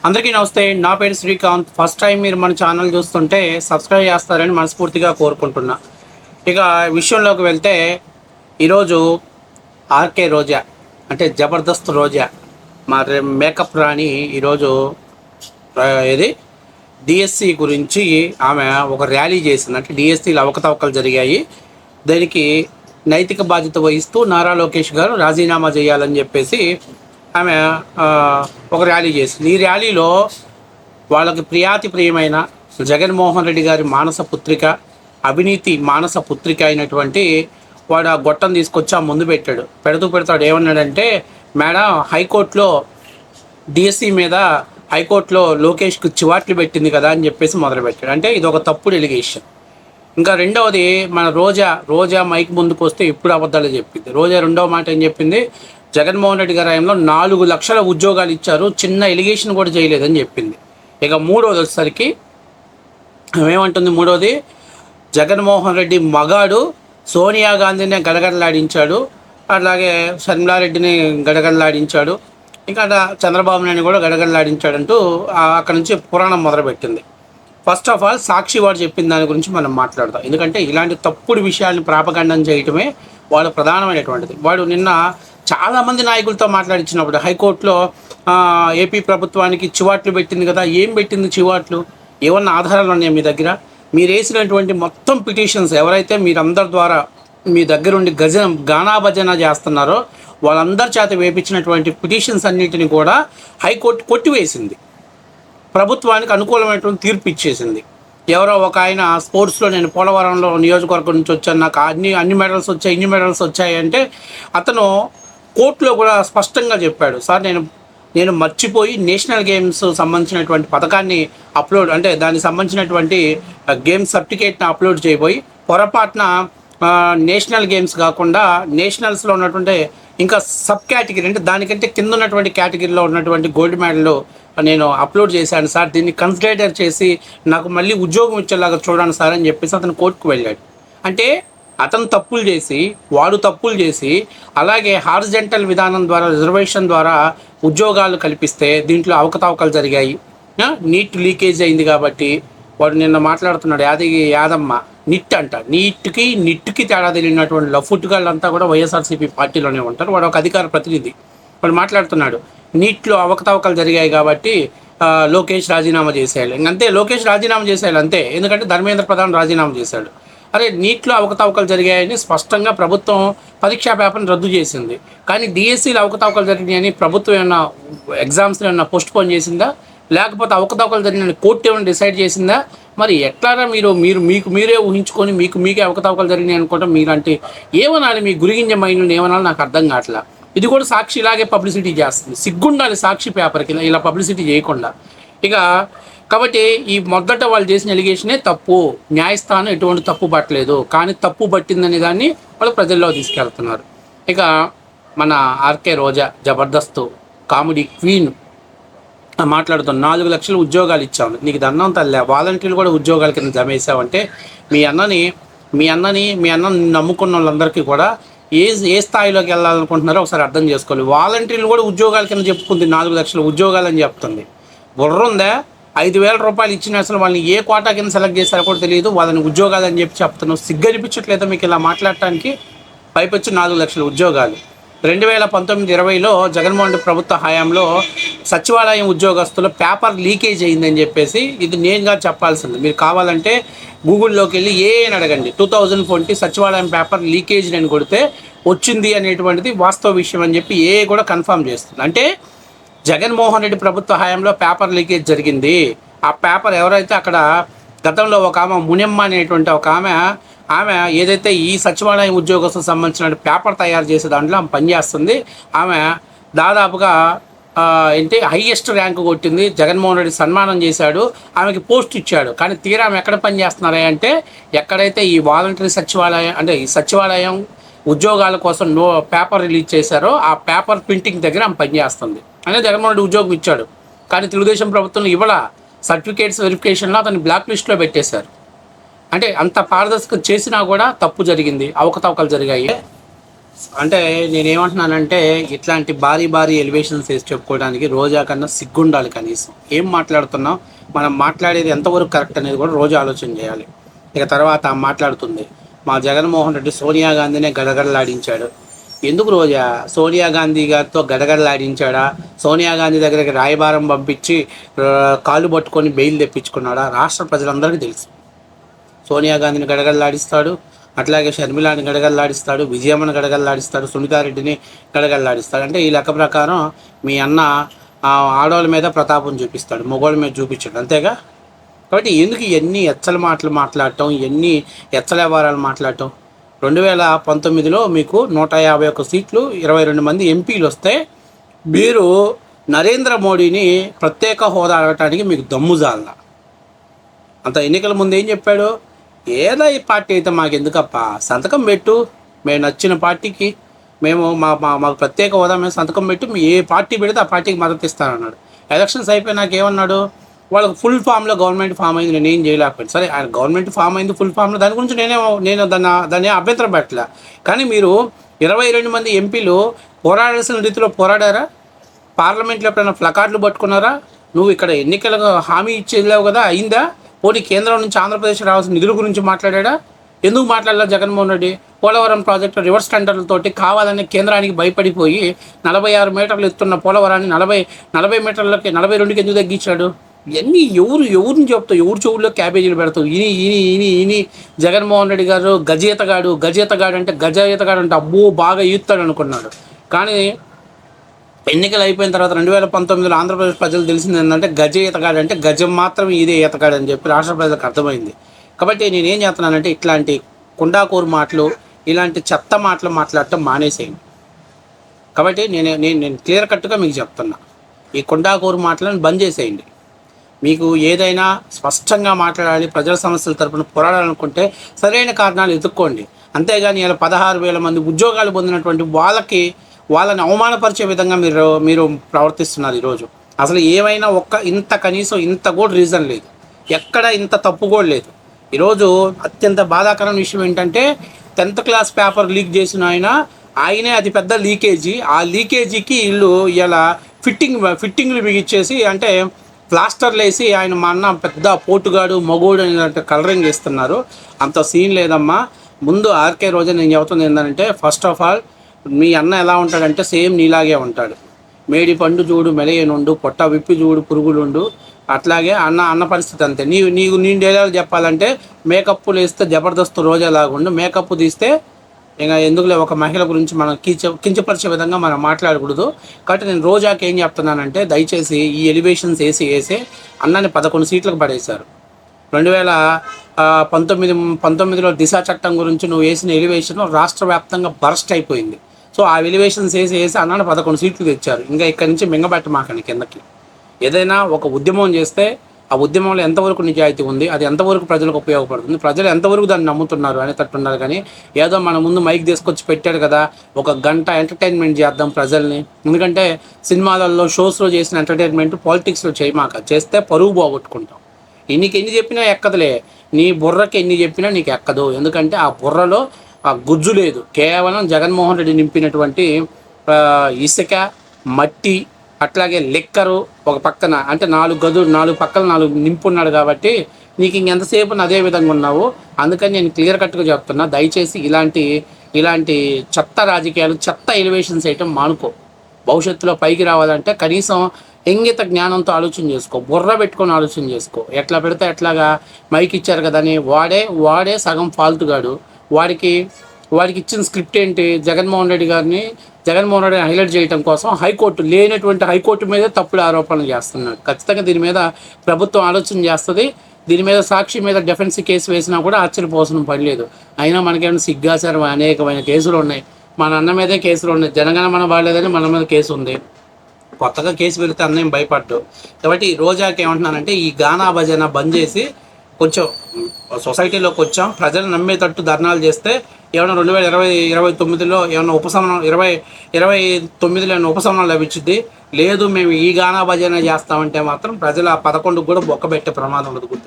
అందరికీ నమస్తే. నా పేరు శ్రీకాంత్. ఫస్ట్ టైం మీరు మన ఛానల్ చూస్తుంటే సబ్స్క్రైబ్ చేస్తారని మనస్ఫూర్తిగా కోరుకుంటున్నా. ఇక విషయంలోకి వెళ్తే ఈరోజు ఆర్కే రోజా అంటే జబర్దస్త్ రోజా మరి మేకప్ రాణి ఈరోజు ఇది డిఎస్సి గురించి ఆమె ఒక ర్యాలీ చేసింది. అంటే డిఎస్సిలో అవకతవకలు జరిగాయి, దానికి నైతిక బాధ్యత వహిస్తూ నారా లోకేష్ గారు రాజీనామా చేయాలని చెప్పేసి ఆమె ఒక ర్యాలీ చేసింది. ఈ ర్యాలీలో వాళ్ళకి ప్రియమైన జగన్మోహన్ రెడ్డి గారి మానస పుత్రిక, అవినీతి మానస పుత్రిక అయినటువంటి వాడు ఆ గొట్టం తీసుకొచ్చి ఆ ముందు పెడతాడు ఏమన్నాడంటే, మేడం హైకోర్టులో డిఎస్సి మీద హైకోర్టులో లోకేష్కి చివాట్లు పెట్టింది కదా అని చెప్పేసి మొదలుపెట్టాడు. అంటే ఇది ఒక తప్పుడు ఎలిగేషన్. ఇంకా రెండవది మన రోజా మైక్ ముందుకు వస్తే ఇప్పుడు అబద్ధాలు చెప్పింది. రోజా రెండవ మాట ఏం చెప్పింది, జగన్మోహన్ రెడ్డి గారి హయాంలో 4 లక్షల ఉద్యోగాలు ఇచ్చారు, చిన్న ఎలిగేషన్ కూడా చేయలేదని చెప్పింది. ఇక మూడవది వచ్చేసరికి ఏమంటుంది, మూడవది జగన్మోహన్ రెడ్డి మగాడు సోనియా గాంధీని గడగడలాడించాడు, అలాగే షర్మిలారెడ్డిని గడగడలాడించాడు, ఇంకా చంద్రబాబు నాయుడు కూడా గడగడలాడించాడంటూ అక్కడ నుంచి పురాణం మొదలుపెట్టింది. ఫస్ట్ ఆఫ్ ఆల్ సాక్షి వాడు చెప్పిన దాని గురించి మనం మాట్లాడదాం. ఎందుకంటే ఇలాంటి తప్పుడు విషయాలను ప్రాపగండం చేయటమే వాళ్ళ ప్రధానమైనటువంటిది. వాడు నిన్న చాలామంది నాయకులతో మాట్లాడించినప్పుడు హైకోర్టులో ఏపీ ప్రభుత్వానికి చివాట్లు పెట్టింది కదా, ఏం పెట్టింది చివాట్లు, ఏమన్నా ఆధారాలు ఉన్నాయా మీ దగ్గర? మీరు వేసినటువంటి మొత్తం పిటిషన్స్ ఎవరైతే మీరందరి ద్వారా మీ దగ్గరుండి గానా భజన చేస్తున్నారో వాళ్ళందరి చేత వేపించినటువంటి పిటిషన్స్ అన్నింటినీ కూడా హైకోర్టు కొట్టివేసింది, ప్రభుత్వానికి అనుకూలమైనటువంటి తీర్పు ఇచ్చేసింది. ఎవరో ఒక ఆయన స్పోర్ట్స్లో నేను పోలవరంలో నియోజకవర్గం నుంచి వచ్చాను, నాకు అన్ని మెడల్స్ వచ్చాయి, ఇన్ని మెడల్స్ వచ్చాయి అంటే అతను కోర్టులో కూడా స్పష్టంగా చెప్పాడు, సార్ నేను మర్చిపోయి నేషనల్ గేమ్స్ సంబంధించినటువంటి పథకాన్ని అప్లోడ్ అంటే దానికి సంబంధించినటువంటి గేమ్స్ సర్టిఫికేట్ని అప్లోడ్ చేయబోయి పొరపాటున నేషనల్ గేమ్స్ కాకుండా నేషనల్స్లో ఉన్నటువంటి ఇంకా సబ్ కేటగిరీ అంటే దానికంటే కింద ఉన్నటువంటి కేటగిరీలో ఉన్నటువంటి గోల్డ్ మెడల్ నేను అప్లోడ్ చేశాను సార్, దీన్ని కన్సిడర్ చేసి నాకు మళ్ళీ ఉద్యోగం ఇచ్చేలాగా చూడండి సార్ అని చెప్పేసి అతను కోర్టుకు వెళ్ళాడు. అంటే అతను తప్పులు చేసి వాడు తప్పులు చేసి అలాగే హారిజంటల్ విధానం ద్వారా రిజర్వేషన్ ద్వారా ఉద్యోగాలు కల్పిస్తే దీంట్లో అవకతవకలు జరిగాయి, నీట్ లీకేజ్ అయింది కాబట్టి వాడు నిన్న మాట్లాడుతున్నాడు యాదమ్మ నిట్కి తేడా తెలియనటువంటి లఫుట్గాళ్ళంతా కూడా వైఎస్ఆర్సీపీ పార్టీలోనే ఉంటారు. వాడు ఒక అధికార ప్రతినిధి, వాడు మాట్లాడుతున్నాడు నీట్లో అవకతవకలు జరిగాయి కాబట్టి లోకేష్ రాజీనామా చేసేయాలి. ఇంకంతే, లోకేష్ రాజీనామా చేసేయాలి అంతే. ఎందుకంటే ధర్మేంద్ర ప్రధాన్ రాజీనామా చేశాడు. అరే నీట్లో అవకతవకలు జరిగాయని స్పష్టంగా ప్రభుత్వం పరీక్షా పేపర్ని రద్దు చేసింది, కానీ డిఎస్సీలో అవకతవకలు జరిగినాయని ప్రభుత్వం ఏమన్నా ఎగ్జామ్స్ని ఏమన్నా పోస్ట్ పోన్ చేసిందా, లేకపోతే అవకతవకలు జరిగిన కోర్టు ఏమైనా డిసైడ్ చేసిందా? మరి ఎట్లారా మీరే ఊహించుకొని మీకే అవకతవకలు జరిగినాయి అనుకోవటం మీరంటే ఏమనాలి, మీ గురిగింజ మైండ్ని ఏమనాలి నాకు అర్థం కావట్లా. ఇది కూడా సాక్షి ఇలాగే పబ్లిసిటీ చేస్తుంది, సిగ్గుండాలి సాక్షి పేపర్కి ఇలా పబ్లిసిటీ చేయకుండా. ఇక కాబట్టి ఈ మొదట వాళ్ళు చేసిన ఎలిగేషనే తప్పు, న్యాయస్థానం ఎటువంటి తప్పు పట్టలేదు, కానీ తప్పు పట్టిందనే దాన్ని వాళ్ళు ప్రజల్లో తీసుకెళ్తున్నారు. ఇక మన ఆర్కే రోజా జబర్దస్త్ కామెడీ క్వీన్ మాట్లాడుతాం, 4 లక్షల ఉద్యోగాలు ఇచ్చాము, నీకు దండం తల్లే, వాలంటీర్లు కూడా ఉద్యోగాల కింద జమేసావంటే మీ అన్నని నమ్ముకున్న వాళ్ళందరికీ కూడా ఏ స్థాయిలోకి వెళ్ళాలనుకుంటున్నారో ఒకసారి అర్థం చేసుకోవాలి. వాలంటీర్లు కూడా ఉద్యోగాల కింద చెప్పుకుంది, 4 లక్షల ఉద్యోగాలు అని చెప్తుంది. బుర్రుందా? 5,000 రూపాయలు ఇచ్చిన అసలు వాళ్ళని ఏ కోటా కింద సెలెక్ట్ చేశారో కూడా తెలియదు, వాళ్ళని ఉద్యోగాలు అని చెప్తున్నావు. సిగ్గనిపించట్లేదా మీకు ఇలా మాట్లాడటానికి? పైపొచ్చి 4 లక్షల ఉద్యోగాలు 2019-20లో జగన్మోహన్ రెడ్డి ప్రభుత్వ హయాంలో సచివాలయం ఉద్యోగస్తుల పేపర్ లీకేజ్ అయిందని చెప్పేసి ఇది నేనుగా చెప్పాల్సింది. మీరు కావాలంటే గూగుల్లోకి వెళ్ళి అని అడగండి, 2020 సచివాలయం పేపర్ లీకేజ్ అని కొడితే వచ్చింది అనేటువంటిది వాస్తవ విషయం అని చెప్పి కూడా కన్ఫర్మ్ చేస్తుంది. అంటే జగన్మోహన్ రెడ్డి ప్రభుత్వ హయాంలో పేపర్ లీకేజ్ జరిగింది. ఆ పేపర్ ఎవరైతే అక్కడ గతంలో ఒక ఆమె మునియమ్మ అనేటువంటి ఒక ఆమె ఏదైతే ఈ సచివాలయం ఉద్యోగస్తులకు సంబంధించిన పేపర్ తయారు చేసే దాంట్లో ఆమె పనిచేస్తుంది. ఆమె దాదాపుగా హైయెస్ట్ ర్యాంకు కొట్టింది, జగన్మోహన్ రెడ్డి సన్మానం చేశాడు, ఆమెకి పోస్ట్ ఇచ్చాడు. కానీ తీరా ఆమె ఎక్కడ పనిచేస్తున్నారా అంటే ఎక్కడైతే ఈ వాలంటరీ సచివాలయం అంటే ఈ సచివాలయం ఉద్యోగాల కోసం పేపర్ రిలీజ్ చేశారో ఆ పేపర్ ప్రింటింగ్ దగ్గర ఆమె పనిచేస్తుంది. అనేది జగన్మోహన్ రెడ్డి ఉద్యోగం ఇచ్చాడు, కానీ తెలుగుదేశం ప్రభుత్వం ఇవాళ సర్టిఫికేట్స్ వెరిఫికేషన్లో అతన్ని బ్లాక్ లిస్ట్లో పెట్టేశారు. అంటే అంత పారదర్శకం చేసినా కూడా తప్పు జరిగింది, అవకతవకలు జరిగాయి. అంటే నేనేమంటున్నానంటే ఇట్లాంటి భారీ భారీ ఎలివేషన్స్ వేసి చెప్పుకోవడానికి రోజా కన్నా సిగ్గుండాలి కనీసం. ఏం మాట్లాడుతున్నాం, మనం మాట్లాడేది ఎంతవరకు కరెక్ట్ అనేది కూడా రోజు ఆలోచన చేయాలి. ఇక తర్వాత మాట్లాడుతుంది, మా జగన్మోహన్ రెడ్డి సోనియా గాంధీనే గడగడలాడించాడు. ఎందుకు రోజా సోనియా గాంధీ గారితో గడగడలాడించాడా? సోనియా గాంధీ దగ్గరికి రాయబారం పంపించి కాళ్ళు పట్టుకొని బెయిల్ తెప్పించుకున్నాడా? రాష్ట్ర ప్రజలందరికీ తెలుసు. సోనియా గాంధీని గడగడలాడిస్తాడు, అట్లాగే షర్మిలాని గడగడలాడిస్తాడు, విజయమ్మని గడగడలాడిస్తాడు, సునీతారెడ్డిని గడగడలాడిస్తాడు. అంటే ఈ లెక్క ప్రకారం మీ అన్న ఆడవాళ్ళ మీద ప్రతాపం చూపిస్తాడు, మగవాళ్ళ మీద చూపించాడు, అంతేగా. కాబట్టి ఎందుకు ఇవన్నీ ఎచ్చల మాటలు మాట్లాడటం, ఇవన్నీ ఎచ్చల వ్యవహారాలు మాట్లాడటం? 2019లో మీకు 151 సీట్లు, 22 మంది ఎంపీలు వస్తే మీరు నరేంద్ర మోడీని ప్రత్యేక హోదా అడగటానికి మీకు దమ్ము జాల. అంత ఎన్నికల ముందు ఏం చెప్పాడు? ఏదో ఈ పార్టీ అయితే మాకు ఎందుకప్ప, సంతకం పెట్టు, మేము నచ్చిన పార్టీకి మేము మాకు ప్రత్యేక హోదా మేము సంతకం పెట్టు, ఏ పార్టీ పెడితే ఆ పార్టీకి మద్దతు ఇస్తానన్నాడు. ఎలక్షన్స్ అయిపోయినాక ఏమన్నాడు? వాళ్ళకి ఫుల్ ఫామ్లో గవర్నమెంట్ ఫామ్ అయింది, నేను ఏం చేయలేకపోయింది. సరే, ఆయన గవర్నమెంట్ ఫామ్ అయింది ఫుల్ ఫామ్లో, దాని గురించి నేను దాన్ని అభ్యంతరం పెట్టలే. కానీ మీరు 22 మంది ఎంపీలు పోరాడాల్సిన రీతిలో పోరాడారా? పార్లమెంట్లో ఎప్పుడైనా ప్లకార్డులు పట్టుకున్నారా? నువ్వు ఇక్కడ ఎన్నికలకు హామీ ఇచ్చేలేవు కదా, అయిందా? పోనీ కేంద్రం నుంచి ఆంధ్రప్రదేశ్ రావాల్సిన నిధుల గురించి మాట్లాడా? ఎందుకు మాట్లాడలే జగన్మోహన్ రెడ్డి? పోలవరం ప్రాజెక్టు రివర్స్ టెండర్లతోటి కావాలని కేంద్రానికి భయపడిపోయి 46 మీటర్లు ఎత్తున్న పోలవరాన్ని 40 మీటర్లకి 42కి ఎందుకు తగ్గించాడు? ఇవన్నీ ఎవరిని చెప్తావు? ఎవరు చెవుల్లో క్యాబేజీలు పెడతావు? ఇని జగన్మోహన్ రెడ్డి గారు గజేతగాడు అంటే గజేతగాడు అంటే అబ్బో బాగా ఈత్తాడు అనుకున్నాడు. కానీ ఎన్నికలు అయిపోయిన తర్వాత 2019లో ఆంధ్రప్రదేశ్ ప్రజలు తెలిసింది ఏంటంటే గజ ఈతగాడు అంటే గజం మాత్రం ఇదే ఈతగాడు అని చెప్పి రాష్ట్ర ప్రజలకు అర్థమైంది. కాబట్టి నేనేం చేస్తున్నానంటే ఇట్లాంటి కుండాకూరు మాటలు, ఇలాంటి చెత్త మాటలు మాట్లాడటం మానేసేయండి. కాబట్టి నేను క్లియర్ కట్గా మీకు చెప్తున్నా, ఈ కుండాకూరు మాటలను బంద్ చేసేయండి. మీకు ఏదైనా స్పష్టంగా మాట్లాడాలి, ప్రజల సమస్యల తరపున పోరాడాలనుకుంటే సరైన కారణాలు ఎదుక్కోండి. అంతేగాని ఇలా 16,000 మంది ఉద్యోగాలు పొందినటువంటి వాళ్ళని అవమానపరిచే విధంగా మీరు ప్రవర్తిస్తున్నారు ఈరోజు. అసలు ఏమైనా కనీసం ఇంత కూడా రీజన్ లేదు, ఎక్కడ ఇంత తప్పు కూడా లేదు. ఈరోజు అత్యంత బాధాకరమైన విషయం ఏంటంటే 10th క్లాస్ పేపర్ లీక్ చేసిన ఆయనే అతి పెద్ద లీకేజీ. ఆ లీకేజీకి వీళ్ళు ఇలా ఫిట్టింగ్లు బిగిచ్చేసి, అంటే ప్లాస్టర్లు వేసి ఆయన మా అన్న పెద్ద పోటుగాడు మగోడు అనేటువంటి కలరింగ్ ఇస్తున్నారు. అంత సీన్ లేదమ్మా. ముందు ఆర్కే రోజా నేను చెబుతుంది ఏంటంటే, ఫస్ట్ ఆఫ్ ఆల్ మీ అన్న ఎలా ఉంటాడంటే సేమ్ నీలాగే ఉంటాడు. మేడి పండు చూడు మెలయనుండు, పొట్ట విప్పి చూడు పురుగులుండు. అట్లాగే అన్న పరిస్థితి అంతే. నీ డైలాగ్ చెప్పాలంటే మేకప్లు వేస్తే జబర్దస్త్ రోజా లాగుండు, మేకప్ తీస్తే ఇంకా ఎందుకులే ఒక మహిళ గురించి మనం కించపరిచే విధంగా మనం మాట్లాడకూడదు. కాబట్టి నేను రోజాకి ఏం చెప్తున్నానంటే, దయచేసి ఈ ఎలివేషన్స్ వేసి అన్నని 11 సీట్లకు పడేశారు. 2019లో దిశ చట్టం గురించి నువ్వు వేసిన ఎలివేషన్ రాష్ట్ర వ్యాప్తంగా బరస్ట్ అయిపోయింది. సో ఆ ఎలివేషన్స్ వేసి అన్నని 11 సీట్లు తెచ్చారు. ఇంకా ఇక్కడి నుంచి మింగబెట్టమాకండి కిందకి. ఏదైనా ఒక ఉద్యమం చేస్తే ఆ ఉద్యమంలో ఎంతవరకు నిజాయితీ ఉంది, అది ఎంతవరకు ప్రజలకు ఉపయోగపడుతుంది, ప్రజలు ఎంతవరకు దాన్ని నమ్ముతున్నారు అనేటట్టు ఉండాలి. కానీ ఏదో మన ముందు మైక్ తీసుకొచ్చి పెట్టాడు కదా, 1 గంట ఎంటర్టైన్మెంట్ చేద్దాం ప్రజల్ని. ఎందుకంటే సినిమాలలో షోస్లో చేసిన ఎంటర్టైన్మెంట్ పాలిటిక్స్లో చేయమాక, చేస్తే పరువు పోగొట్టుకుంటాం. నీకు ఎన్ని చెప్పినా ఎక్కదులే, నీ బుర్రకి ఎన్ని చెప్పినా నీకు ఎక్కదు. ఎందుకంటే ఆ బుర్రలో ఆ గుజ్జు లేదు. కేవలం జగన్మోహన్ రెడ్డి నింపినటువంటి ఇసుక, మట్టి, అట్లాగే లిక్కరు ఒక పక్కన, అంటే 4 పక్కల 4 నింపున్నాడు. కాబట్టి నీకు ఇంకెంతసేపు అదే విధంగా ఉన్నావు. అందుకని నేను క్లియర్ కట్గా చెప్తున్నా, దయచేసి ఇలాంటి చెత్త రాజకీయాలు, చెత్త ఎలివేషన్స్ వేయటం మానుకో. భవిష్యత్తులో పైకి రావాలంటే కనీసం ఇంగిత జ్ఞానంతో ఆలోచన చేసుకో, బుర్ర పెట్టుకొని ఆలోచన చేసుకో. ఎట్లా పెడితే ఎట్లాగా మైక్ ఇచ్చారు కదా అని వాడే సగం ఫాల్తుగాడు. వాడికి ఇచ్చిన స్క్రిప్ట్ ఏంటి? జగన్మోహన్ రెడ్డి గారిని హైలైట్ చేయడం కోసం లేనటువంటి హైకోర్టు మీదే తప్పుడు ఆరోపణలు చేస్తున్నాడు. ఖచ్చితంగా దీని మీద ప్రభుత్వం ఆలోచన చేస్తుంది. దీని మీద సాక్షి మీద డిఫెన్స్ కేసు వేసినా కూడా ఆశ్చర్యపోసడం పడలేదు. అయినా మనకేమైనా సిగ్గాచారం అనేకమైన కేసులు ఉన్నాయి. మన అన్న మీదే కేసులు ఉన్నాయి. జనగణమన బాగాలేదని మన మీద కేసు ఉంది. కొత్తగా కేసు పెడితే అన్నయ్య భయపడ్డు. కాబట్టి రోజాకి ఏమంటున్నానంటే, ఈ గానా భజన బంద్ చేసి కొంచెం సొసైటీలోకి వచ్చాం, ప్రజలు నమ్మేటట్టు ధర్నాలు చేస్తే ఏమైనా 2029లో ఏమైనా ఉపశమనం, 2029లో ఏమైనా ఉపశమనం లభించుద్ది. లేదు మేము ఈ గానా భజన చేస్తామంటే మాత్రం ప్రజలు ఆ 11కు కూడా బొక్క పెట్టే ప్రమాదం ఉండదు.